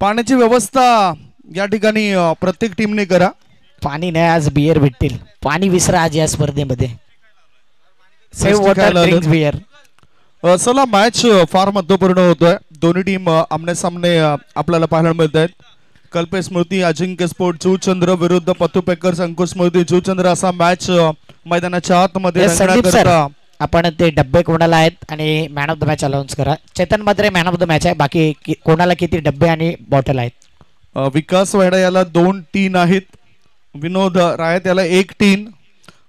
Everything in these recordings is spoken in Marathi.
पाण्याची व्यवस्था या ठिकाणी प्रत्येक टीमने करा. पाणी नाही आज बियर भेटतील. पाणी विसरा आज या स्पर्धेमध्ये. Save water drinks beer. चला मॅच फार महत्वपूर्ण होतोय. दोन्ही टीम आमने सामने आपल्याला पाहायला मिळत आहेत. कल्पेश स्मृती अजिंक्य स्पोर्ट जुचंद्र विरुद्ध पत्तू पेकर्स अंकुश स्मृती जुचंद्र असा मॅच मैदानाच्या आतमध्ये रंगण्याकरता. आपण ते डब्बे कोणाला आहेत आणि man of the match announce करा. चेतन मात्र मॅन ऑफ द मॅच आहे. बाकी कोणाला किती डब्बे आणि बॉटल आहेत? विकास वाडा याला 2 टीन आहेत. विनोद रायत याला 1 टीन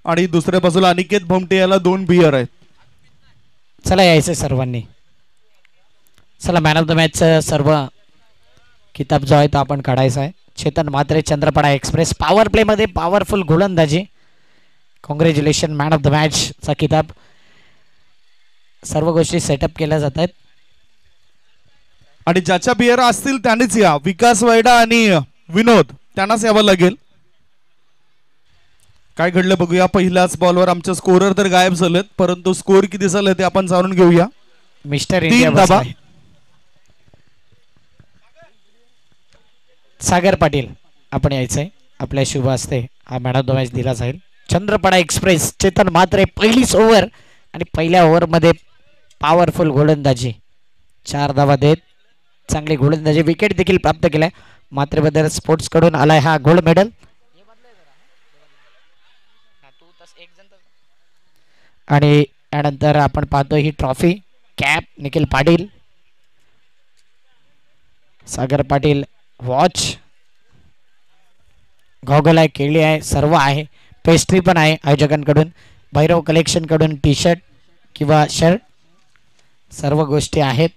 आणि दुसऱ्या बाजूला अनिकेत भोमटे याला 2 बियर आहेत. चला यायचं सर्वांनी. चला मॅन ऑफ द मॅच सर्व किताब जो आहे तो आपण काढायचा आहे. Chetan Mhatre Chandrapada express power play मध्ये पॉवरफुल गोलंदाजी. Congratulation man of the match चा किताब. सर्व गोष्टी सेटअप केल्या जात आहेत आणि ज्याच्या बियर असतील त्यांनीच या. विकास वायडा आणि विनोद त्यांनाच यावं लागेल. काय घडलं बघूया. पहिल्याच बॉलवर आमचे स्कोरर तर गायब झालेत परंतु स्कोर किती झाले ते आपण जाणून घेऊया. मिस्टर इंडिया सागर पाटील आपण यायचंय. आपल्या शुभ हस्ते हा मॅन ऑफ द मॅच दिला जाईल. चंद्रपाडा एक्सप्रेस चेतन म्हात्रे पहिलीच ओव्हर आणि पहिल्या ओव्हर मध्ये पॉवरफुल गोलंदाजी. 4 धावा देत चांगली गोलंदाजी. विकेट देखील प्राप्त केलाय. म्हात्रे ब्रदर्स स्पोर्ट्स कडून आलाय हा गोल्ड मेडल. आणि त्यानंतर आपण पाहतो ही trophy cap Nikhil Patil. Sagar Patil watch goggle आहे केळी आहे सर्व आहे. पेस्ट्री पण आहे आयोजकांकडून. भैरव कलेक्शन कडून टी शर्ट किंवा शर्ट सर्व गोष्टी आहेत.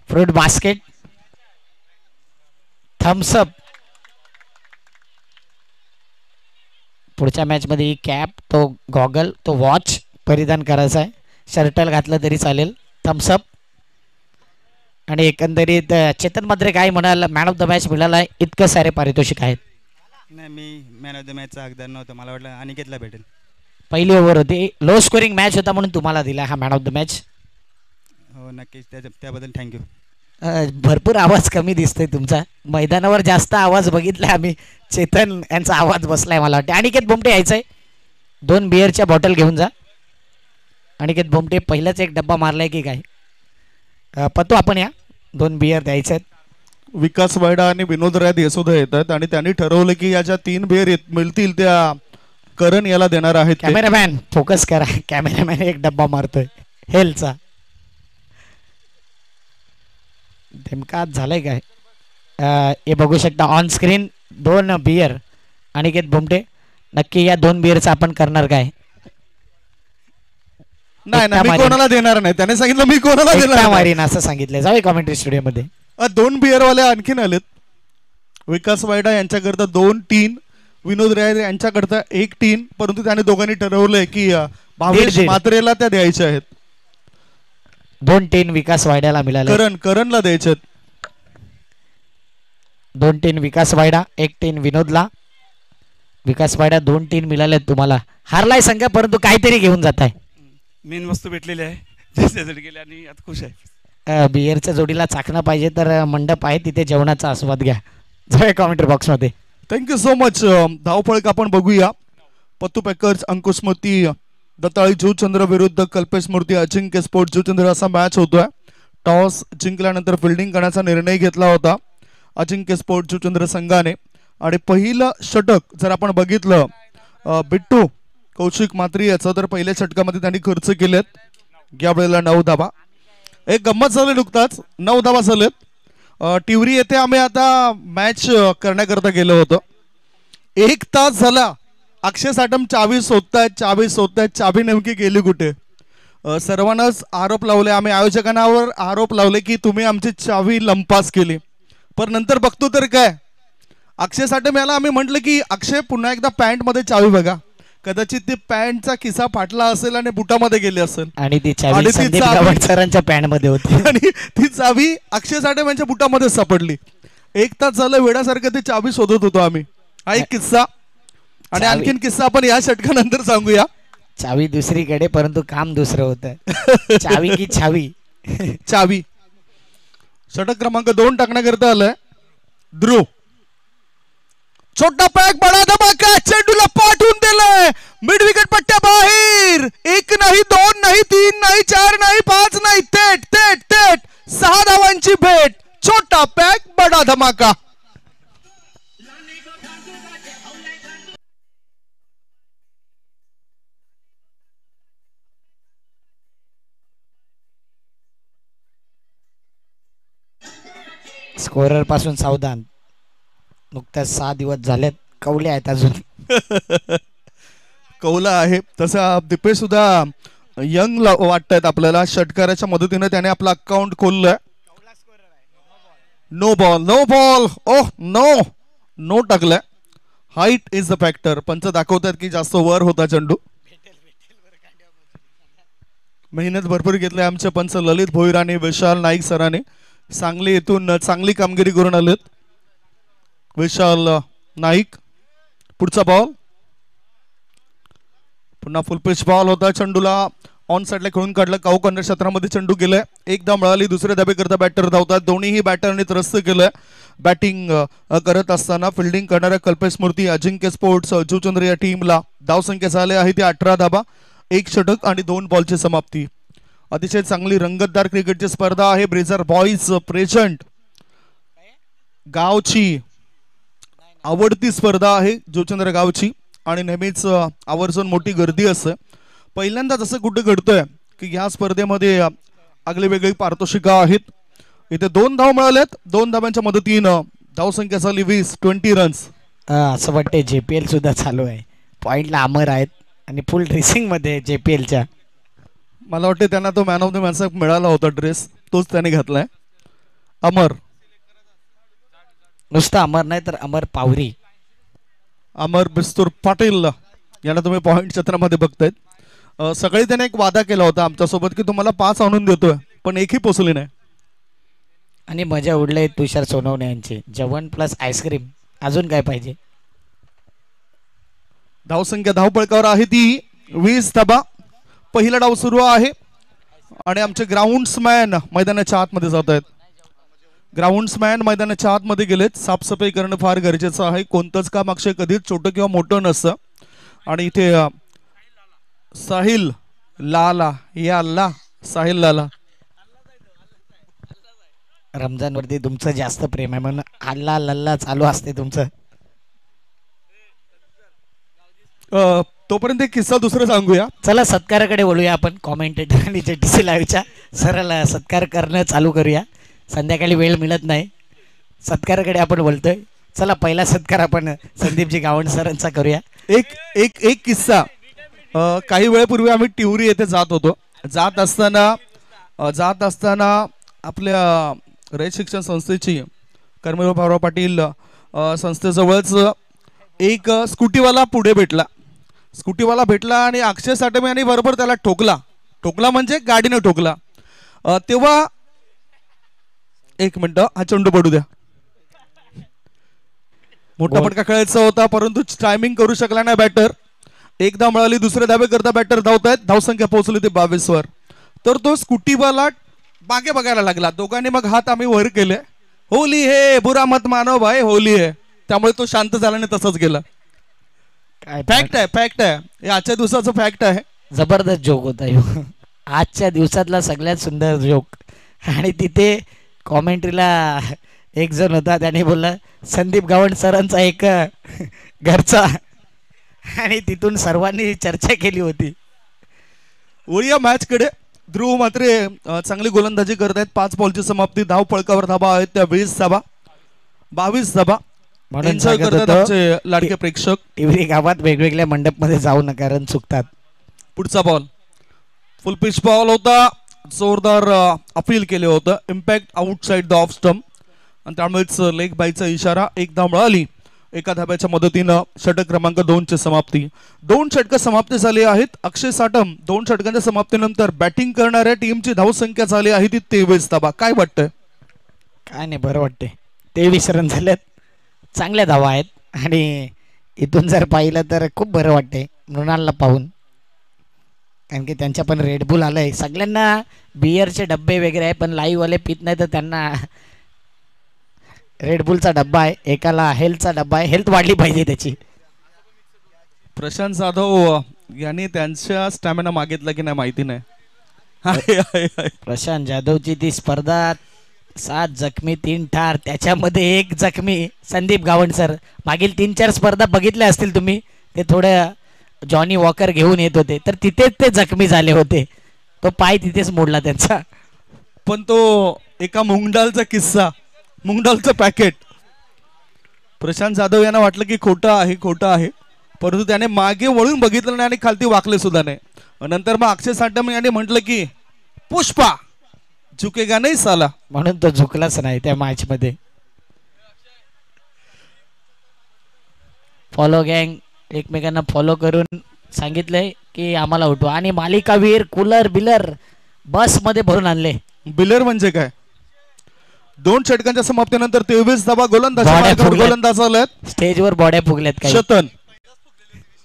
Fruit basket Thums Up. पुढच्या मॅच मध्ये ही कॅप तो गॉगल तो वॉच परिधान करायचा आहे. शर्टल घातलं तरी चालेल. थम्सअप आणि एकंदरीत चेतन मात्र काय म्हणाल मॅन ऑफ द मॅच मिळाला आहे. इतकं सारे पारितोषिक आहेत. नाही मी मॅन ऑफ द मॅचचा हकदार नव्हतं. मला वाटलं अनिकेतला भेटेल. पहिली ओव्हर होती. लो स्कोरिंग मॅच होता म्हणून तुम्हाला दिला हा मॅन ऑफ द मॅच. हो नक्कीच त्याबद्दल थँक्यू. भरपूर आवाज कमी दिसतोय तुमचा. मैदानावर जास्त आवाज बघितलाय आम्ही. चेतन यांचा आवाज बसलाय मला वाटतं. अनिकेत भोमटे यायचंय. 2 बिअरच्या बॉटल घेऊन जा. अनिकेत भोमटे पहिलाच एक डब्बा मारलाय की काय पतो आपण या 2 बियर द्यायचे आहेत. विकास वायडा आणि विनोद रायत हे सुद्धा येतात आणि त्यांनी ठरवलं की या ज्या 3 बियर मिळतील त्या करण याला देणार आहेत. कॅमेरामॅन फोकस करा. कॅमेरामॅन एक डब्बा मारतोय हेलचा. नेमका झालंय काय हे बघू शकता ऑन स्क्रीन. 2 बियर अनिकेत भोमटे. नक्की या 2 बियरचा आपण करणार काय? नाही मी कोणाला देणार नाही. त्याने सांगितलं मी कोणाला देणार मारीन असं सांगितलं. जाऊ कॉमेंट्री स्टुडिओ मध्ये. 2 बियरवाले आणखीन आलेत. विकास वायडा यांच्याकरता 2 टीन. विनोद राय यांच्याकरता 1 टीन. परंतु त्याने दोघांनी ठरवलंय की भावेश म्हात्रेला त्या द्यायच्या आहेत. 2 टीन विकास वायड्याला मिळाले. करणला द्यायचे. 2 टीन विकास वायडा 1 टीन विनोदला. विकास वायडा 2 टीन मिळाले तुम्हाला. हारलाय संघ परंतु काहीतरी घेऊन जात आहे. मेन वस्तू भेटलेली आहे. त्याच्यासाठी गेले आणि आता खुश आहे. बियरच्या जोडीला चाकणं पाहिजे तर मंडप आहे तिथे जेवणाचा आस्वाद घ्या. जाऊया कॉमेंट्री बॉक्स मध्ये. Thank you so much. धावफळक आपण बघूया. पत्तू पॅकर्स अंकुश स्मृती दत्ताळी जुचंद्र विरुद्ध कल्पेश स्मृती अजिंक्य स्पोर्ट जुचंद्र असा मॅच होतोय. टॉस जिंकल्यानंतर फिल्डिंग करण्याचा निर्णय घेतला होता अजिंक्य स्पोर्ट जुचंद्र संघाने. आणि पहिलं षटक जर आपण बघितलं बिट्टू कौशिक मात्री याचं तर पहिल्या षटकामध्ये त्यांनी खर्च केलेत. या वेळेला 9 धावा. एक गंमत झाली नुकताच 9 धावा झालेत. टिवरी येथे आम्ही आता मॅच करण्याकरता गेलो होतो. 1 तास झाला. अक्षय साटम चावी शोधतायत. चावी नेमकी गेली कुठे. सर्वांनाच आरोप लावले. आम्ही आयोजकांवर आरोप लावले की तुम्ही आमची चावी लंपास केली. पण नंतर बघतो तर काय अक्षय साटम याला आम्ही म्हटलं की अक्षय पुन्हा एकदा पॅन्ट मध्ये चावी बघा. कदाचित ते पॅन्टचा खिसा फाटला असेल आणि बुटामध्ये गेले असेल आणि ती चावी संदीप गावड सरांच्या पॅन्ट मध्ये होती आणि ती चावी अक्षय साटम यांच्या बुटामध्ये सापडली. 1 तास झालं वेड्यासारखं ती चावी शोधत होतो आम्ही. हा एक किस्सा. आणि आणखीन किस्सा आपण या षटकानंतर सांगूया. चावी दुसरीकडे परंतु काम दुसरं होतं. चावी की छावी. चावी. षटक क्रमांक 2 टाकण्याकरता आलाय ध्रुव. छोटा पॅक बडा धमाका, चेंडूला पाठवून दिलाय मिड विकेट पट्ट्या बाहेर. 1 नाही 2 नाही 3 नाही 4 नाही 5 नाही, थेट थेट थेट 6 धावांची भेट. छोटा पॅक बडा धमाका. स्कोरर पासून सावधान, नुकत्याच 6 दिवस झालेत, कवले आहेत अजून. कौला आहे तसा दिपेश सुद्धा यंग वाटतायत आपल्याला. षटकाराच्या मदतीने त्याने आपला अकाउंट खोललंय. No ball no ball, oh no no टाकलाय. Height is the factor. पंच दाखवतात की जास्त वर होता चेंडू. मेहनत भरपूर घेतली आमचे पंच ललित भोईर आणि विशाल नाईक सरांनी. सांगली येथून चांगली कामगिरी करून आलेत विशाल नाईक. पुढचा बॉल पुन्हा फुल पिच बॉल होता. चेंडूला ऑन साइडला खेळून काढलं. काऊ कॉर्नर क्षेत्रामध्ये चेंडू गेलाय. एकदा मिळाली, दुसऱ्या धाबे करता बॅटर धावतात. दोन्हीही बॅटरने त्रस्त केलंय. बॅटिंग करत असताना फिल्डिंग करणाऱ्या कल्पेश मूर्ती अजिंक्य स्पोर्ट्स जुचंद्र या टीमला धावसंख्या झाली आहे ती 18 धाबा, 1 षटक आणि 2 बॉलची समाप्ती. अतिशय चांगली रंगतदार क्रिकेटची स्पर्धा आहे. ब्रेझर बॉईज प्रेझेंट गावची आवडती स्पर्धा आहे जुचंद्र गावची आणि नेहमीच आवर्जून मोठी गर्दी असते. पहिल्यांदाच असं कुठे घडतंय की ह्या स्पर्धेमध्ये आगळे वेगळी पारितोषिकं आहेत. इथे 2 धाव मिळाल्यात. 2 धावांच्या मदतीनं धावसंख्या झाली 20 रन्स. असं वाटते JPL सुद्धा चालू आहे. पॉइंटला अमर आहेत आणि फुल ड्रेसिंग मध्ये JPLच्या. मला वाटते त्यांना तो मॅन ऑफ द मॅच मिळाला होता ड्रेस, तोच त्याने घातलाय. अमर, नुसतं अमर नाही तर अमर पावरी. अमर बिस्तूर पाटील यांना तुम्ही पॉइंट क्षेत्रामध्ये बघतायत. सकाळी त्याने एक वादा केला होता आमच्यासोबत की तुम्हाला 5 आणून देतोय, पण एकही पोचली नाही. आणि मजा उडले तुषार सोनवणे यांचे. जेवण प्लस आईस्क्रीम, अजून काय पाहिजे. धावसंख्या धावपळकावर आहे ती 20 धाबा. पहिला डाव सुरू आहे आणि आमचे ग्राउंड्समॅन मैदानाच्या आतमध्ये जात आहेत. ग्राउंड्समॅन मैदानाच्या आतमध्ये गेलेत. साफसफाई करणं फार गरजेचं आहे. कोणतंच काम अक्षय कधीच छोटं किंवा मोठं नसतं. आणि इथे साहिल लाला या अल्ला साहिल लाला, रमजान वरती तुमचं जास्त प्रेम आहे म्हणून अल्ला लल्ला चालू असते तुमचं. तोपर्यंत एक किस्सा दुसरं सांगूया. चला सत्काराकडे वळूया आपण. कॉमेंटेटर आणि JTC लाईव्हच्या सरळ सत्कार करणं चालू करूया. संध्याकाळी वेळ मिळत नाही. सत्काराकडे आपण बोलतोय. चला पहिला सत्कार आपण संदीपजी गावंड सरांचा करूया. एक एक एक किस्सा. काही वेळापूर्वी आम्ही टिवरी येथे जात होतो. जात असताना आपल्या रयत शिक्षण संस्थेची कर्मवीर भाऊराव पाटील संस्थेजवळच एक स्कूटीवाला पुढे भेटला. स्कूटीवाला भेटला आणि अक्षय साठमे यांनी बरोबर त्याला ठोकला म्हणजे गाडीने ठोकला. तेव्हा एक मिनिट, हा चेंडू पडू द्या. मोठा फटका खेळायचा होता परंतु टायमिंग करू शकला नाही बॅटर. एकदा मिळाली, दुसऱ्या धाबे करता बॅटर धावतायत. धावसंख्या पोहोचली ते 22 वर. तर तो स्कूटीवाला मागे बघायला लागला. दोघांनी मग हात आम्ही वर केले. होली है, बुरा मत मानो भाई, होली है. त्यामुळे तो शांत झाल्याने तसंच गेला. फॅक्ट आहे हे आजच्या दिवसाचं फॅक्ट आहे. जबरदस्त जोक होता ह्यो. आजच्या दिवसातला सगळ्यात सुंदर जोक. आणि तिथे कॉमेंट्रीला एक जण होता, त्याने बोलला संदीप गावंड सरांचा एक घरचा. आणि तिथून सर्वांनी चर्चा केली होती. वळूया मॅच कडे. ध्रुव मात्र चांगली गोलंदाजी करत आहेत. 5 बॉलची समाप्ती. धाव पळकावर धाबा आहेत त्या 20 धाबा, 22 धाबा. म्हणून सांगत होतो लाडके प्रेक्षक टिवरी गावात वेगवेगळ्या मंडप मध्ये जाऊ नका, रन चुकतात. पुढचा बॉल फुल पिच बॉल होता. जोरदार अपील केले होतं. Impact outside the off stump आणि त्यामुळेच लेग बायचा इशारा. एकदा मिळाली. एका धाब्याच्या मदतीनं षटक क्रमांक 2 ची समाप्ती. 2 षटकं समाप्ती झाली आहेत. अक्षय साठम 2 षटकांच्या समाप्तीनंतर बॅटिंग करणाऱ्या टीमची धावसंख्या झाली आहे ती 23 धाबा. काय वाटतंय? काय नाही, बरं वाटते. 23 रन झालेत. चांगल्या धावा आहेत आणि इथून जर पाहिलं तर खूप बरं वाटते मृणालला पाहून. आणखी त्यांच्या पण रेडबुल आलंय. सगळ्यांना बियरचे डब्बे वगैरे आहे, पण लाईव्ह वाले पित नाही तर त्यांना रेडबुलचा डब्बा आहे. एकाला हेल्थचा डब्बा आहे, हेल्थ वाढली पाहिजे त्याची. प्रशांत जाधव यांनी त्यांच्या स्टॅमिना मागितला की नाही माहिती नाही. आहे, आहे, आहे. प्रशांत जाधवची ती स्पर्धा 7 जखमी 3 ठार, त्याच्यामध्ये 1 जखमी संदीप गावंड सर. मागील 3-4 स्पर्धा बघितल्या असतील तुम्ही, ते थोड्या जॉनी वॉकर घेऊन येत होते तर तिथेच ते जखमी झाले होते. तो पाय तिथेच मोडला त्यांचा. पण तो एका मुंगडालचा किस्सा, मुंगडालचं पॅकेट, प्रशांत जाधव यांना वाटलं की खोटं आहे, परंतु त्याने मागे वळून बघितलं नाही आणि खालती वाकले सुद्धा नाही. नंतर मग अक्षय साठम यांनी म्हटलं की पुष्पा झुकेगा नाही साला, म्हणून तो झुकलाच नाही त्या मॅच मध्ये. फॉलो गँग एकमेकांना फॉलो करून सांगितलंय की आम्हाला उठवा, आणि मालिकावीर कूलर बिलर बस मध्ये भरून आणले. बिलर म्हणजे काय? 2 षटकांच्या समाप्तीनंतर 23 धावा बॉड्या गोलंदाज आलेत. स्टेजवर बॉड्या फुगल्यात काही. शतन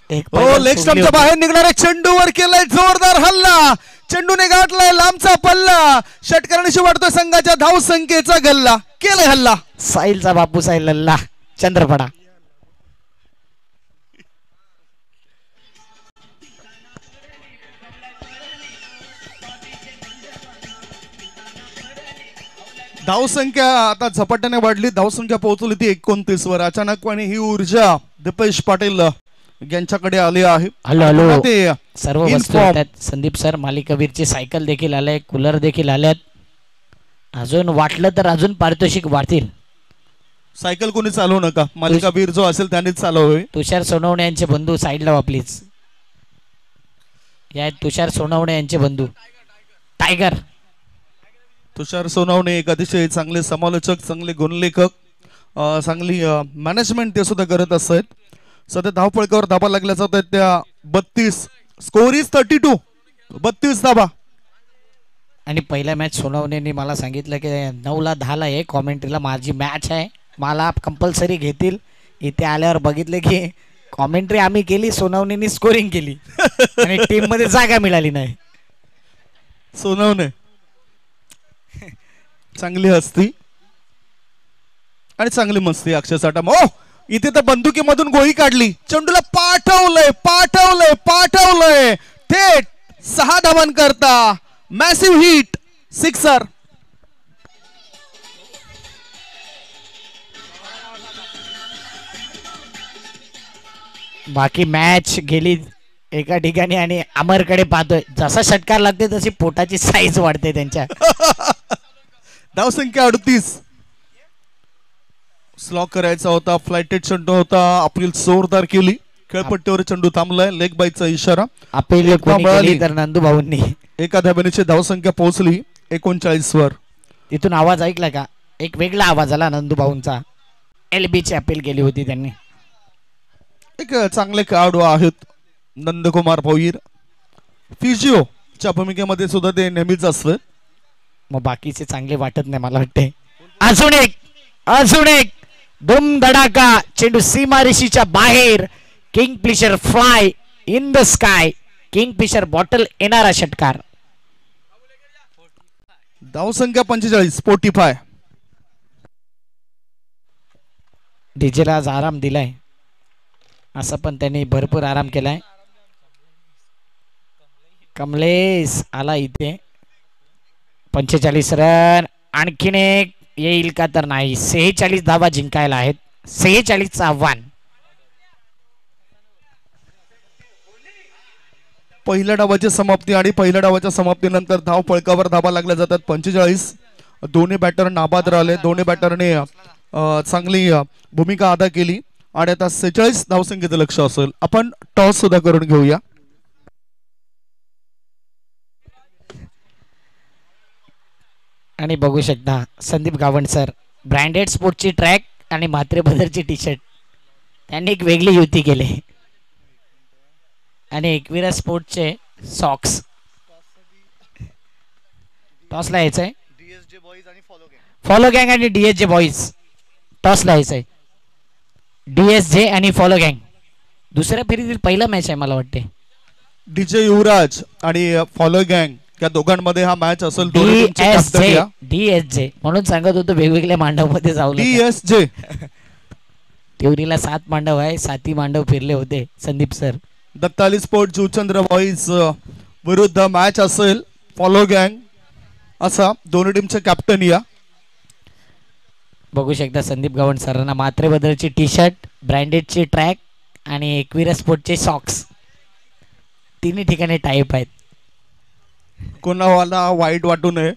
लेग स्टंपच्या बाहेर निघणाऱ्या चेंडूवर केलाय जोरदार हल्ला. चेंडूने गाठलाय लांबचा पल्ला. षटकारांशी वाढतोय संघाच्या धाव संख्येचा गल्ला. केलाय हल्ला. साहिलचा बापू साहिल लल्ला चंद्रपडा. धावसंख्या आता झपाट्याने वाढली. धावसंख्या पोहोचली ती 29 वर. अचानकपणे ही ऊर्जा दीपेश पाटील यांच्याकडे आली आहे. हॅलो ते सर्व वस्तू येतात. संदीप सर मालिकावीरची सायकल देखील आलाय, कूलर देखील आल्यात. अजून वाटलं तर अजून पारितोषिक वाढतील. सायकल कोणी चालवू नका, मालिकावीर जो असेल त्यानेच चालवावे. तुषार सोनवणे यांचे बंधू साईडला वा प्लीज. या तुषार सोनवणे यांचे बंधू टायगर. तुषार सोनवणे एक अतिशय चांगले समालोचक, चांगले गुणलेखक, चांगली मॅनेजमेंट ते सुद्धा करत असतात. सध्या धावपळकावर धाबा लागल्या जात आहेत त्या 32. Score is 32. 32 धाबा. आणि पहिल्या मॅच सोनवणेंनी मला सांगितलं की 9ला 10ला आहे कॉमेंट्रीला माझी मॅच आहे, मला कंपल्सरी घेतील. इथे आल्यावर बघितले की कॉमेंट्री आम्ही केली, सोनवणेंनी स्कोरिंग केली आणि टीम मध्ये जागा मिळाली नाही. सोनवणे चांगली हसती आणि चांगली मस्ती. अक्षय साठम इथे तर बंदुकीमधून गोळी काढली, चेंडूला पाठवलंय थेट 6 धावां करता. Massive hit, sixer. बाकी मॅच गेली एका ठिकाणी आणि अमरकडे पाहतोय, जसा षटकार लागते तशी पोटाची साईज वाढते त्यांच्या. धावसंख्या 38. स्लॉक करायचा होता, फ्लायटेड चेंडू होता, अपील जोरदार केली. खेळपट्टीवर चेंडू थांबलाय. लेग बाईचा इशारा. अपील तर नंदू भाऊंनी. एका धाब्याची धावसंख्या पोहोचली 39 वर. तिथून आवाज ऐकला का? एक वेगळा आवाज आला नंदू भाऊंचा. LB ची अपील केली होती त्यांनी. एक चांगले खेळाडू आहेत नंदकुमार भोईर. फिजिओच्या भूमिकेमध्ये सुद्धा ते नेहमीच असतं. मग बाकीचे चांगले वाटत नाही मला वाटते. अजून एक धूम धडाका. चेंडू सीमारेषीच्या बाहेर. Kingfisher fly in the sky. Kingfisher bottle येणारा षटकार. धावसंख्या 45. 45. डीजेला आज आराम दिलाय, असं पण त्यांनी भरपूर आराम केलाय. कमलेश आला इथे. 45 रन. आणखीन एक येईल का तर नाही. 46 धावा जिंकायला आहेत. 46चं आव्हान. पहिल्या डावाची समाप्ती आणि पहिल्या डावाच्या समाप्तीनंतर धाव फळकावर धाबा लागल्या जातात. 45. दोन्ही बॅटर नाबाद राहिले. दोन्ही बॅटरने चांगली भूमिका अदा केली आणि आता 46 धावसंख्येचं लक्ष असेल. आपण टॉस सुद्धा करून घेऊया. आणि बघू शकता संदीप गावंड सर ब्रँडेड स्पोर्टची ट्रॅक आणि म्हात्रे बदरची टी शर्ट त्यांनी एक वेगळी युती केली. आणि एकविरा स्पोर्टचे सॉक्स. टॉसला यायचंय. फॉलो गँग आणि DSJ बॉईज. टॉसला यायचंय. DSJ आणि फॉलो गँग. दुसऱ्या फेरीतील पहिला मॅच आहे मला वाटते. डीजे युवराज आणि फॉलो गँग या दोघांमध्ये हा मॅच असेल. दोन्ही टीमचे कॅप्टन या. DSJ म्हणून सांगत होतो वेगवेगळ्या मांडव मध्ये जाऊ नका. DSJ ट्युरीला 7 मांडव आहे, 7ही मांडव फिरले होते Sandeep sir. Dattali sport Juchandra boys विरुद्ध मॅच असेल फॉलो गँग असा. दोन्ही टीमचे कॅप्टन या. बघू शकता संदीप गावंड सरांना मात्रे बदलची टी शर्ट, ब्रँडेडची ट्रॅक आणि एकविरा स्पोर्टचे सॉक्स तिन्ही ठिकाणी टाईप आहेत. कोणाला वाईट वाटू नये.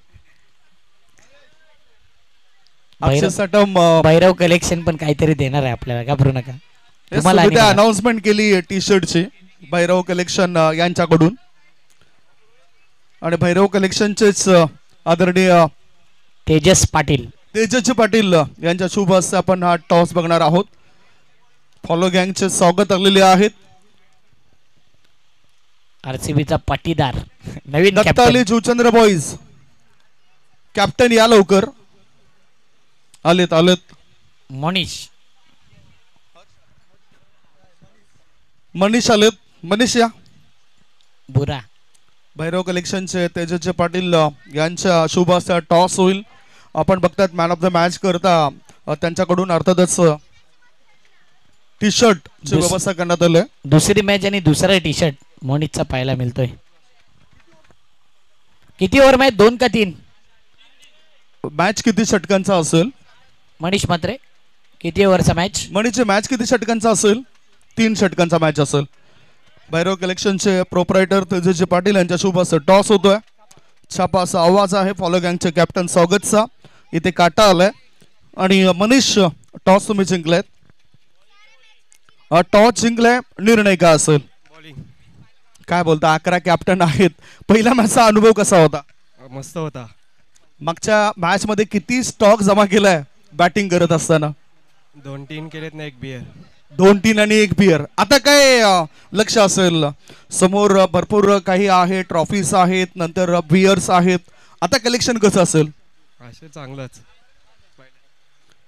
भैरव कलेक्शन पण काहीतरी देणार आहे आपल्याला, घाबरू नका. अनाउन्समेंट केली टी शर्टची भैरव कलेक्शन यांच्याकडून आणि भैरव कलेक्शनचेच आदरणीय तेजस पाटील यांच्या शुभ हस्ते आपण हा टॉस बघणार आहोत. फॉलो गँगचे स्वागत आलेले आहेत. RCBचा पाटीदार नवीन दत्ताली जुचंद्र बॉईज कॅप्टन या लवकर. आलेत मनीष आलेत. मनीष या. बुरा भैरव कलेक्शनचे तेजसचे पाटील यांच्या शुभ हस्ते टॉस होईल. आपण बघतात मॅन ऑफ द मॅच करता त्यांच्याकडून अर्थातच टी शर्ट ची व्यवस्था करण्यात आली. दुसरी मॅच आणि दुसरा टी शर्ट मोनिकचा पाहायला मिळतोय. किती ओव्हर मॅच, 2 का 3? मॅच किती षटकांचा असेल मनीष मात्रे? किती ओव्हरचा मॅच? मनीषची मॅच किती षटकांचा असेल? 3 षटकांचा मॅच असेल. भैरव कलेक्शनचे प्रोपरायटर तेजसजी पाटील यांच्या शुभ हस्ते टॉस होतोय. छापा असा आवाज आहे फॉलो गँगचे कॅप्टन स्वागतचा. इथे काटा आलाय आणि मनीष टॉस तुम्ही जिंकलाय. टॉस जिंकलाय, निर्णय काय असेल? काय बोलता? 11 कॅप्टन आहेत. पहिल्या मॅचचा अनुभव कसा होता? मस्त होता. मागच्या मॅच मध्ये किती स्टॉक जमा केलाय बॅटिंग करत असताना? 2-3 केलेत ना, 1 बियर. 2-3 आणि 1 बियर. आता काय लक्ष असेल? समोर भरपूर काही आहे, ट्रॉफीज आहेत, नंतर बियर्स आहेत. आता कलेक्शन कसं असेल? असे चांगलंच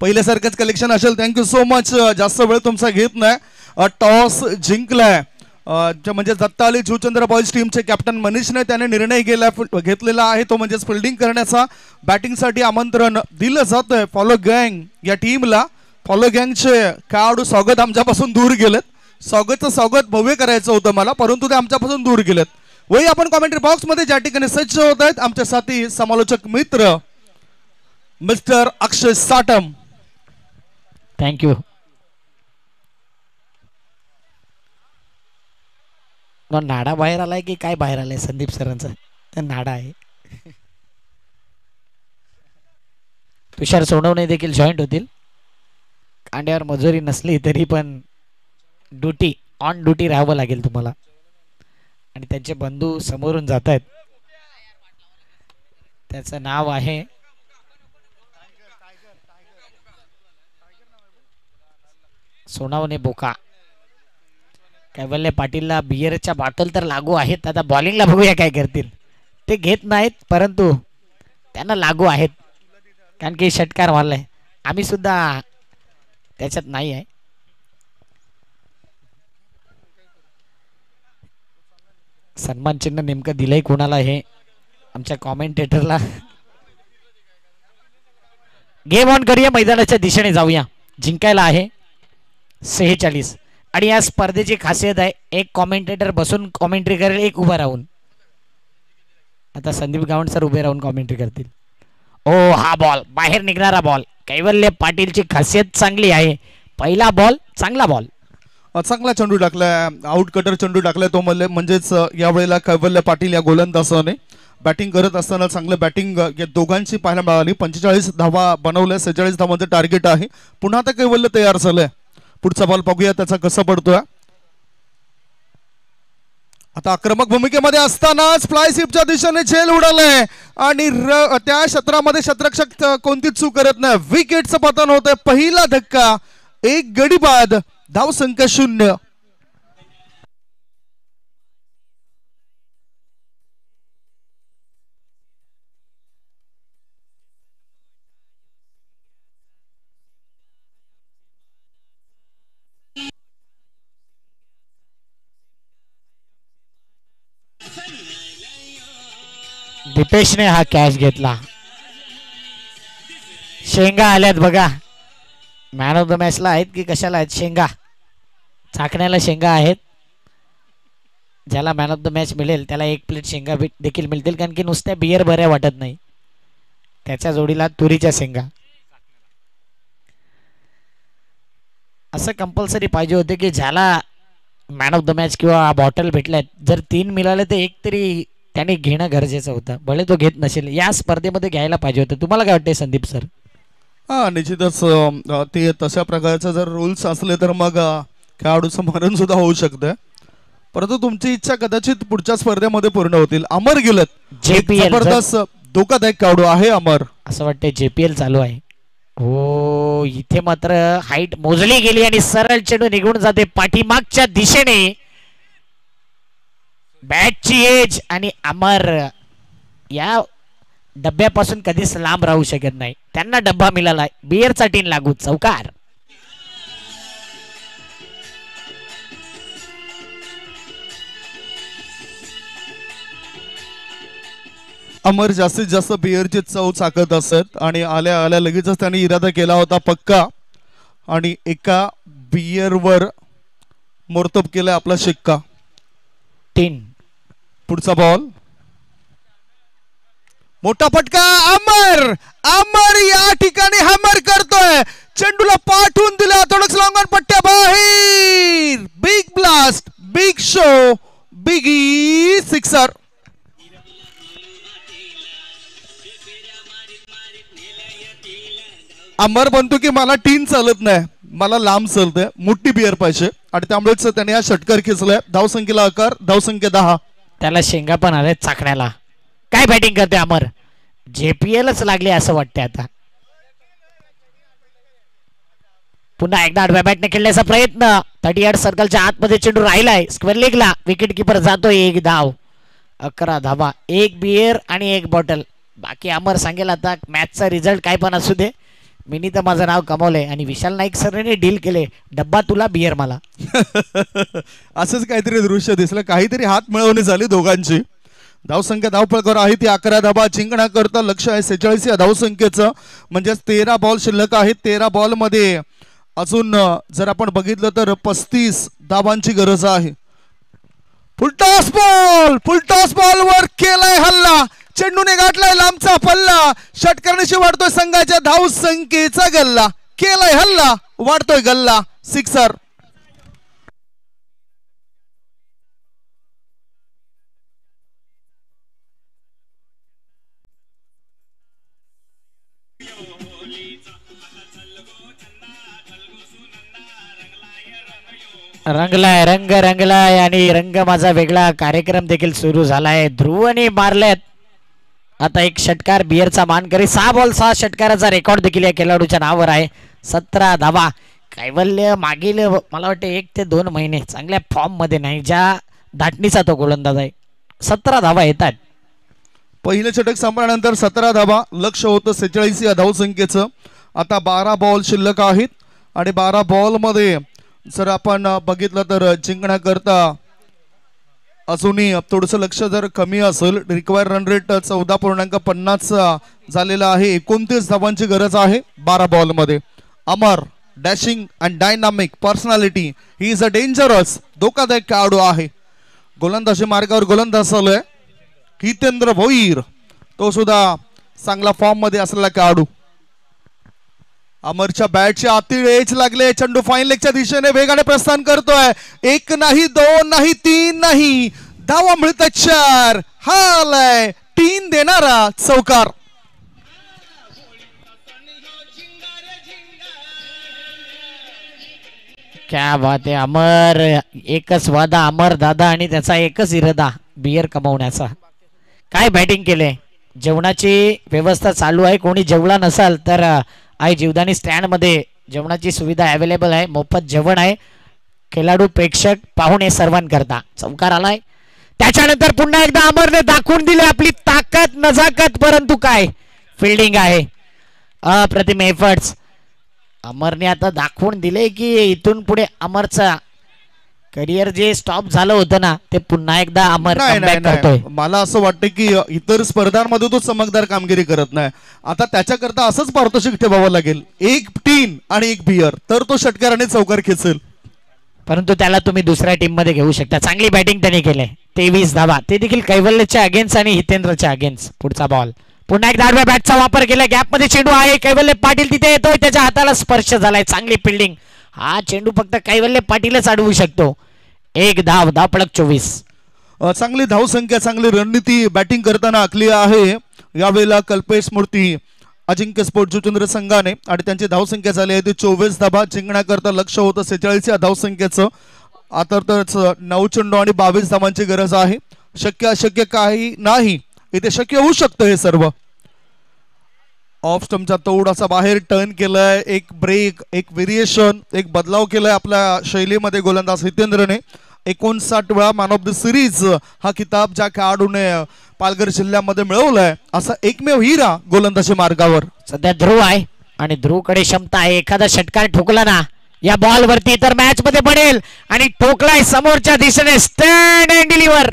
पहिल्यासारखंच कलेक्शन असेल. Thank you so much. जास्त वेळ तुमचा घेत नाही. टॉस जिंकलाय म्हणजे दत्ताली जुचंद्र बॉईज टीमचे कॅप्टन मनीषने त्याने निर्णय घेतलेला आहे, तो म्हणजे फिल्डिंग करण्याचा. बॅटिंगसाठी आमंत्रण दिलं जातंय फॉलो गँग या टीमला. फॉलो गँगचे खेळाडू स्वागत आमच्यापासून दूर गेलेत. स्वागत भव्य करायचं होतं मला, परंतु ते आमच्यापासून दूर गेलेत. वही आपण कॉमेंट्री बॉक्स मध्ये ज्या ठिकाणी सज्ज होत आहेत आमचे साथी समालोचक मित्र मिस्टर अक्षय साटम. थँक्यू. नाडा बाहेर आलाय की काय बाहेर आलाय संदीप सरांचा? नाडा आहे. तुषार सोनवणे देखील जॉईंट होतील. कांड्यावर मजुरी नसली तरी पण ऑन ड्युटी राहावं लागेल तुम्हाला. आणि त्यांचे बंधू समोरून जात आहेत. त्याचं नाव आहे सोनावणे बोका. कैवल्य पाटीलला बियरच्या बॉटल तर लागू आहेत. आता बॉलिंगला बघूया काय करतील. ते घेत नाहीत परंतु त्यांना लागू आहेत, कारण की षटकार मारलाय. आम्ही सुद्धा त्याच्यात नाही आहे. सन्मान चिन्ह नेमकं दिलंय कोणाला हे आमच्या कॉमेंटेटरला. गेम ऑन करूया, मैदानाच्या दिशेने जाऊया. जिंकायला आहे 46 आणि या स्पर्धेची खासियत आहे एक कॉमेंटेटर बसून कॉमेंट्री करेल, एक उभा राहून. आता संदीप गावंड सर उभे राहून कॉमेंट्री करतील. ओ हा बॉल बाहेर निघणारा बॉल. कैवल्य पाटीलची खासियत चांगली आहे. पहिला बॉल चांगला बॉल. चांगला चेंडू टाकलाय, आउट कटर चेंडू टाकलाय तो म्हणजेच यावेळेला कैवल्य पाटील या गोलंदाजाने बॅटिंग करत असताना चांगलं बॅटिंग या दोघांची पाहायला मिळाली. 45 धावा बनवल्या, 46 धावांचं टार्गेट आहे. पुन्हा आता कैवल्य तयार झालंय. पुढचा बॉल बघूया त्याचा कसा पडतोय. आता आक्रमक भूमिकेमध्ये असतानाच फ्लाय स्वीपच्या दिशेने झेल उडालंय आणि त्या क्षेत्रामध्ये शतरक्षक कोणतीच चूक करत नाही. विकेटचं पतन होतंय. पहिला धक्का, 1 गडी बाद, धावसंख्या 0. दीपेशने हा कॅच घेतला. शेंगा आल्यात बघा. मॅन ऑफ द मॅचला आहेत की कशाला आहेत? शेंगा चाकण्याला शेंगा आहेत. ज्याला मॅन ऑफ द मॅच मिळेल त्याला 1 प्लेट शेंगा देखील मिळतील, कारण की नुसत्या बियर बऱ्या वाटत नाही, त्याच्या जोडीला तुरीच्या शेंगा. असं कंपल्सरी पाहिजे होते की ज्याला मॅन ऑफ द मॅच किंवा बॉटल भेटल्यात, जर 3 मिळाले तर 1 तरी त्याने घेणं गरजेचं होतं. भले तो घेत नसेल, या स्पर्धेमध्ये घ्यायला पाहिजे होतं. तुम्हाला काय वाटतंय संदीप सर? हा, निश्चितच ते तशा प्रकारचे जर रूल्स असले तर मग खेळाडूचं मरण सुद्धा होऊ शकतं. परंतु तुमची इच्छा कदाचित पुढच्या स्पर्धेमध्ये पूर्ण होतील. अमर गेलत, JPL जबरदस्त धोकादायक खेळाडू आहे अमर. असं वाटतंय JPL चालू आहे. हो, इथे मात्र हाईट मोजली गेली आणि सरळ चेंडू निघून जाते पाठीमागच्या दिशेने. बॅटची एज आणि अमर या डब्यापासून कधीच लांब राहू शकत नाही. त्यांना डब्बा मिळाला, बियरचा टीन लागू, चौकार. अमर जास्तीत जास्त बियरची चव चाकत असत आणि आल्या आल्या लगेचच त्यांनी इरादा केला होता पक्का आणि एका बियरवर मोरतब केला आपला शिक्का. 3 पुढचा बॉल, मोठा फटका. अमर अमर या ठिकाणी हॅमर करतोय, चेंडूला पाठवून दिला, थोडं लॉंगॉन पट्ट्या बाहेर. Big blast, big show, biggie sixer. Amar म्हणतो की मला टीन चालत नाही, मला लांब चालतंय, मोठी बियर पाहिजे आणि त्यामुळेच त्याने हा षटकार खेचलाय. धावसंख्येला आकार, धावसंख्या 10. त्याला शेंगा पण आले चाकण्याला. काय बॅटिंग करते अमर? JPLच लागले असं वाटतंय आता. पुन्हा एकदा आडव्या बॅटने खेळण्याचा प्रयत्न. 38 सर्कलच्या आतमध्ये चेंडू राहिलाय, स्क्वेअर लेगला. विकेट किपर जातोय, 1 धाव, 11 धावा, 1 बियर आणि 1 बॉटल. बाकी अमर सांगेल आता मॅचचा रिझल्ट काय पण असू दे, मी तर माझं नाव कमवलंय आणि विशाल नाईक सरने डील केले, डब्बा तुला बियर मला. असंच काहीतरी दृश्य दिसलं, काहीतरी हात मिळवणी झाली दोघांची. धावसंख्या धावफलकावर आहे ती 11 धावा जिंकण्याकरता लक्ष आहे 46 या धावसंख्येचं. म्हणजेच 13 बॉल शिल्लक आहेत. 13 बॉल मध्ये अजून जर आपण बघितलं तर 35 धावांची गरज आहे. फुलटॉस बॉल वर केलाय हल्ला, चेंडूने गाठलाय लांबचा पल्ला. षटकाराशी वाढतोय संघाच्या धावसंख्येचा गल्ला, केलाय हल्ला, वाढतोय गल्ला, सिक्सर. रंगलाय, रंग रंगलाय आणि रंग माझा वेगळा कार्यक्रम देखील सुरू झालाय. ध्रुवने मारलेत आता एक षटकार, बियरचा मानकरी. 6 बॉल 6 षटकाराचा रेकॉर्ड देखील या खेळाडूच्या नावावर आहे. 17 धावा. कैवल्य मागील मला वाटतं 1 ते 2 महिने चांगल्या फॉर्म मध्ये नाही, ज्या धाटणीचा तो गोलंदाज आहे. 17 धावा येतात. पहिलं षटक संपल्यानंतर 17 धावा, लक्ष होतं 46 या धावसंख्येचं. आता 12 बॉल शिल्लक आहेत आणि 12 बॉल मध्ये जर आपण बघितलं तर जिंकण्याकरता अजूनही थोडंसं लक्ष जर कमी असेल. रिक्वायर रन रेट 14.50 झालेला आहे. 29 धावांची गरज आहे 12 बॉल मध्ये. Amar dashing and dynamic personality, he is a dangerous, धोकादायक खेळाडू आहे. गोलंदाजी मार्गावर गोलंदाज चालू आहे हितेंद्र भोईर, तो सुद्धा चांगला फॉर्म मध्ये असलेला खेळाडू. अमरच्या बॅटचे आतील एज लागले, चेंडू फाईन लेगच्या दिशेने वेगाने प्रस्थान करतोय. 1 नाही 2 नाही 3 नाही, धावा मिळतात 4. हा आलाय 3 देणारा चौकार. क्या बात आहे. अमर एकच वादा, अमर दादा आणि त्याचा एकच इरादा बियर कमवण्याचा. काय बॅटिंग केले. जेवणाची व्यवस्था चालू आहे, कोणी जेवला नसाल तर आई जीवदानी स्टँड मध्ये जेवणाची सुविधा अवेलेबल आहे, मोफत जेवण आहे. खेळाडू प्रेक्षक पाहुणे सर्वांकरता. चौकार आलाय. त्याच्यानंतर पुन्हा एकदा अमरने दाखवून दिले आपली ताकद नजाकत, परंतु काय फिल्डिंग आहे, अप्रतिम एफर्ट्स. अमरने आता दाखवून दिले की इथून पुढे अमरचा करिअर जे स्टॉप झालं होतं ना ते पुन्हा एकदा अमर नाही नाही comeback करतोय. नाही, मला असं वाटतं की इतर स्पर्धांमध्ये तो चमकदार कामगिरी करत नाही. आता त्याच्याकरता असंच पारितोषिक ठेवावं लागेल, एक टीन आणि एक बियर, तर तो षटकाराने चौकार खेचेल. परंतु त्याला तुम्ही दुसऱ्या टीम मध्ये घेऊ शकता. चांगली बॅटिंग त्याने केले, 23 धावा, ते देखील कैवल्यच्या अगेन्स्ट आणि हितेंद्रच्या अगेन्स्ट. पुढचा बॉल पुन्हा एकदा आडव्या बॅटचा वापर केला, गॅप मध्ये चेंडू आहे, कैवल्य पाटील तिथे येतोय, त्याच्या हाताला स्पर्श झालाय. चांगली फिल्डिंग, हा चेंडू फक्त कैवल्य पाटीलच अडवू शकतो. एक धाव, धावपळक 24. चांगली धावसंख्या, चांगली रणनीती बॅटिंग करताना आखली आहे यावेळेला कल्पेश मूर्ती अजिंक्य स्पोर्ट जुचंद्र संघाने, आणि त्यांची धावसंख्या झाली आहे ती 24 धावा. जिंकण्याकरता लक्ष होतं 46 या धावसंख्येचं. आता तर 9 चेंडू आणि 22 धावांची गरज आहे. शक्य अशक्य काही नाही, इथे शक्य होऊ शकतं हे सर्व. ऑफ स्टंपचा थोडासा बाहेर टर्न केलाय, एक ब्रेक, एक व्हेरिएशन, एक बदलाव केलाय आपल्या शैलीमध्ये गोलंदाज हितेंद्रने. 59 वेळा मॅन ऑफ द सिरीज हा किताब ज्या खेळाडूने पालघर जिल्ह्यामध्ये मिळवलाय, असा एकमेव हिरा गोलंदाजी मार्गावर. सध्या ध्रुव आहे आणि ध्रुवकडे क्षमता आहे. एखादा षटकार ठोकला ना या बॉल वरती तर मॅच मध्ये पडेल, आणि ठोकलाय समोरच्या दिशेने. स्टँड अँड डिलिव्हर,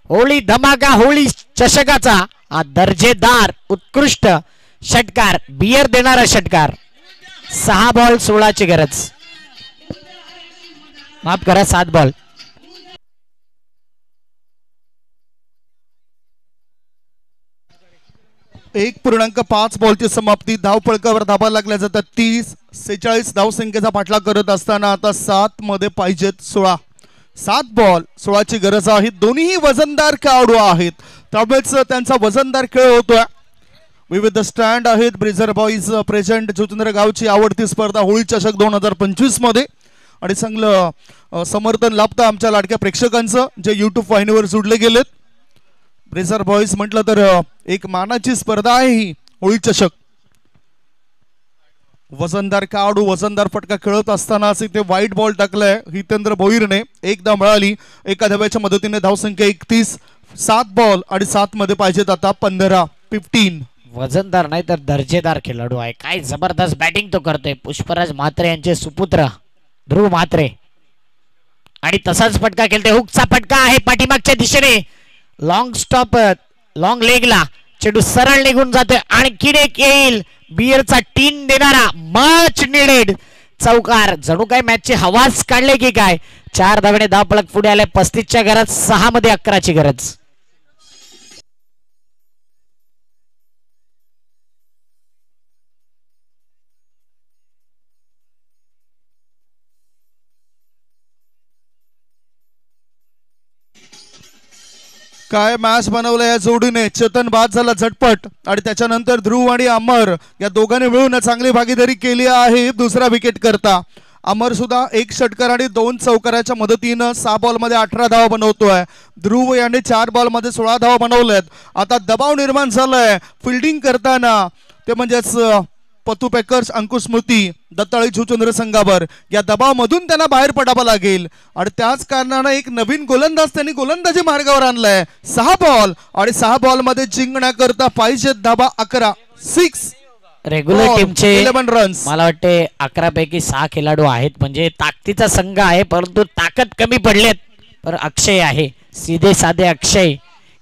होळी धमाका, होळी चषकाचा हा दर्जेदार उत्कृष्ट षटकार, बियर देणारा षटकार. 6 बॉल 16 ची गरज, माफ करा 7 बॉल. 1.5 बॉलची समाप्ती. धावपळकावर धाबा लागल्या जातात 30-46 धावसंख्येचा पाठलाग करत असताना आता 7 मध्ये पाहिजेत 16. 7 बॉल 16 ची गरज आहे. दोन्ही वजनदार खेळाडू आहेत, त्यामुळेच त्यांचा वजनदार खेळ होतोय. विविध स्टँड आहेत. ब्रिझर बॉईज प्रेझेंट, जुचंद्र गावची आवडती स्पर्धा होळी चषक 2025 मध्ये, आणि चांगलं समर्थन लाभतं आमच्या लाडक्या प्रेक्षकांचं जे युट्यूब वाहिनीवर जुडले गेलेत. ब्रिझर बॉईज म्हटलं तर एक मानाची स्पर्धा आहे ही होळी चषक. वजनदार खेळाडू वजनदार फटका खेळत असतानाच इथे व्हाईट बॉल टाकलाय हितेंद्र भोईरने. एकदा मिळाली एका धाब्याच्या मदतीने. धावसंख्या 31. 7 बॉल आणि 7 मध्ये पाहिजेत आता 15. वजनदार नाही तर दर्जेदार खेळाडू आहे. काय जबरदस्त बॅटिंग तो करतोय. पुष्पराज म्हात्रे यांचे सुपुत्र ध्रुव म्हात्रे, आणि तसाच फटका खेळते. हुकचा फटका आहे पाठीमागच्या दिशेने, लॉंग स्टॉप, लॉंग लेगला चेंडू सरळ निघून जातोय. आणखी एक येईल, बियरचा टीन देणारा मच निडेड चौकार. जणू काय मॅचची हवाच काढले की काय. 4 धावेने धावपळक पुढे आले. 35 च्या गरज, 6 मध्ये 11 ची गरज. काय मॅच बनवलं या जोडीने. चेतन बाद झाला झटपट, आणि त्याच्यानंतर ध्रुव आणि अमर या दोघांनी मिळून चांगली भागीदारी केली आहे दुसरा विकेट करता. अमर सुद्धा 1 षटकार आणि 2 चौकाराच्या मदतीनं 6 बॉल मध्ये 18 धावा बनवतोय. ध्रुव याने 4 बॉल मध्ये 16 धावा बनवल्यात. आता दबाव निर्माण झालाय फिल्डिंग करताना, ते म्हणजेच पतू पॅकर्स अंकुश स्मृती दत्ताळी जुचंद्र संघावर. या दबावामधून त्यांना बाहेर पडावं लागेल, आणि त्याच कारणानं एक नवीन गोलंदाज त्यांनी गोलंदाजी मार्गावर आणलाय. 6 बॉल आणि 6 बॉल मध्ये जिंकण्याकरता पाहिजे धाबा 11. 6 रेग्युलर टीमचे 11 रन्स. मला वाटते 11 पैकी 6 खेळाडू आहेत, म्हणजे ताकदीचा संघ आहे, परंतु ताकद कमी पडलेत. पर अक्षय आहे, सीधे साधे अक्षय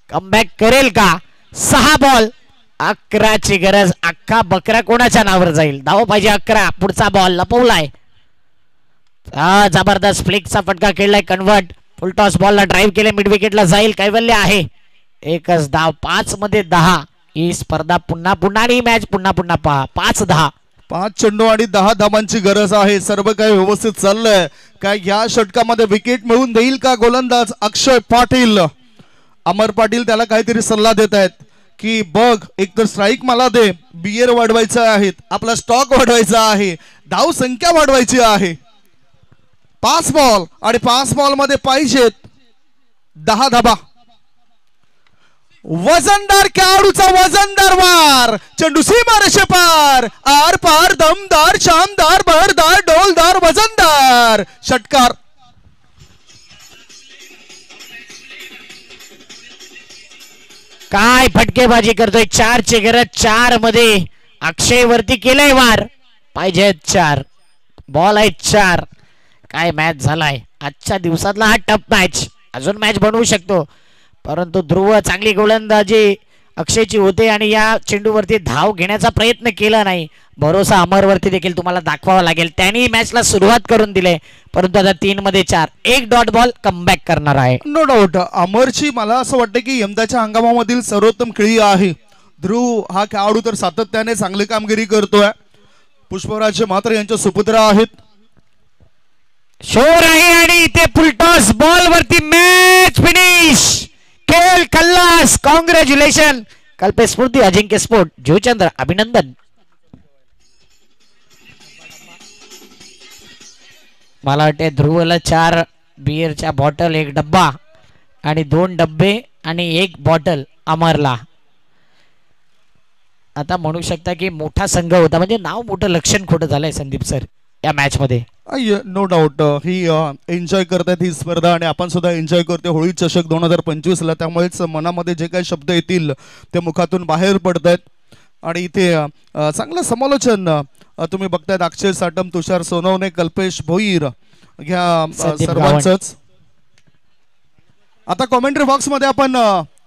कमबॅक करेल का. 6 बॉल 11 ची गरज. अख्खा बकरा कोणाच्या नावावर जाईल. धाव पाहिजे 11. पुढचा बॉल लपवलाय. जबरदस्त फ्लिकचा फटका खेळलाय. कन्वर्ट, फुल टॉस बॉलला ड्राईव्ह केले, मिड विकेटला जाईल. कैवल्य आहे. एकच धाव. 5 मध्ये 10. ही स्पर्धा पुन्हा पुन्हा आणि मॅच पुन्हा पुन्हा पहा. 5-10. 5 चेंडू आणि 10 धावांची गरज आहे. सर्व काही व्यवस्थित चाललंय. काय या षटकामध्ये विकेट मिळवून देईल का गोलंदाज अक्षय पाटील. अमर पाटील त्याला काहीतरी सल्ला देत आहेत की बघ, एक तर स्ट्राईक मला दे, बियर वाढवायचं आहेत, आपला स्टॉक वाढवायचा आहे, धाव संख्या वाढवायची आहे. 5 बॉल आणि 5 बॉल मध्ये पाहिजेत 10 धाबा. वजनदार खेळाडूचा वजनदार वार. चेंडू सीमा रेषेपार, आर पार, दमदार, शानदार, बहरदार, डोलदार, वजनदार षटकार. काय फटकेबाजी करतोय. 4 ची गरज. 4 मध्ये अक्षय वरती केलंय वार. पाहिजे 4 बॉल आहेत 4. काय मॅच झालाय आजच्या दिवसातला हा टफ मॅच. अजून मॅच बनवू शकतो परंतु ध्रुव चांगली गोलंदाजी अक्षयची होते आणि या चेंडूवरती धाव घेण्याचा प्रयत्न केला नाही. भरोसा अमरवरती देखील तुम्हाला दाखवावा लागेल. त्यांनी मॅचला सुरुवात करून दिले परंतु आता 3 मध्ये 4 एक डॉट बॉल कमबॅक करणार आहे. नो डाऊट अमरची मला असं वाटतं की यंदाच्या हंगामामधील सर्वोत्तम खेळी आहे. ध्रुव हा खेळाडू तर सातत्याने चांगली कामगिरी करतोय. पुष्पराज मात्र यांच्या सुपुत्र आहेत. शोर आहे आणि इथे फुलटॉस बॉल वरती मॅच फिनिश. खेळ खल्लास. कॉंग्रॅच्युलेशन कल्पेश स्फूर्ती अजिंक्य स्पोर्ट जीवचंद्र अभिनंदन. मला वाटते ध्रुवला 4 बिअरच्या बॉटल 1 डब्बा आणि 2 डब्बे आणि 1 बॉटल अमरला. आता म्हणू शकता की मोठा संघ होता म्हणजे नाव मोठं लक्षण खोटं झालंय संदीप सर या मॅच मध्ये. नो डाऊट ही एन्जॉय करतात ही स्पर्धा आणि आपण सुद्धा एन्जॉय करतो होळी चषक 2025 ला. त्यामुळेच मनामध्ये जे काही शब्द येतील ते मुखातून बाहेर पडत आहेत. आणि इथे चांगलं समालोचन तुम्ही बघतायत. अक्षय साटम, तुषार सोनवणे, कल्पेश भोईर ह्या सर्वांचंच. आता कॉमेंट्री बॉक्स मध्ये आपण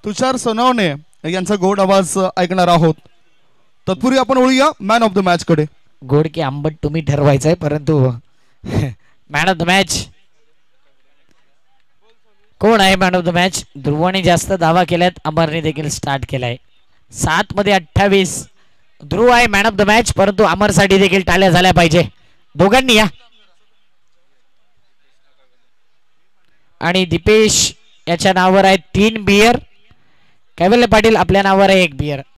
तुषार सोनवणे यांचा गोड आवाज ऐकणार आहोत. तत्पूर्वी आपण वळूया मॅन ऑफ द मॅच कडे. गोड की आंबट तुम्ही ठरवायचंय परंतु मॅन ऑफ द मॅच कोण आहे? मॅन ऑफ द मॅच ध्रुवने जास्त धावा केल्यात, अमरने देखील स्टार्ट केलाय. 7 मध्ये 28 ध्रुव आहे मॅन ऑफ द मॅच परंतु अमरसाठी देखील टाळ्या झाल्या पाहिजे दोघांनी या. आणि दीपेश याच्या नावावर आहे 3 बियर. कैवल्य पाटील आपल्या नावावर आहे 1 बियर.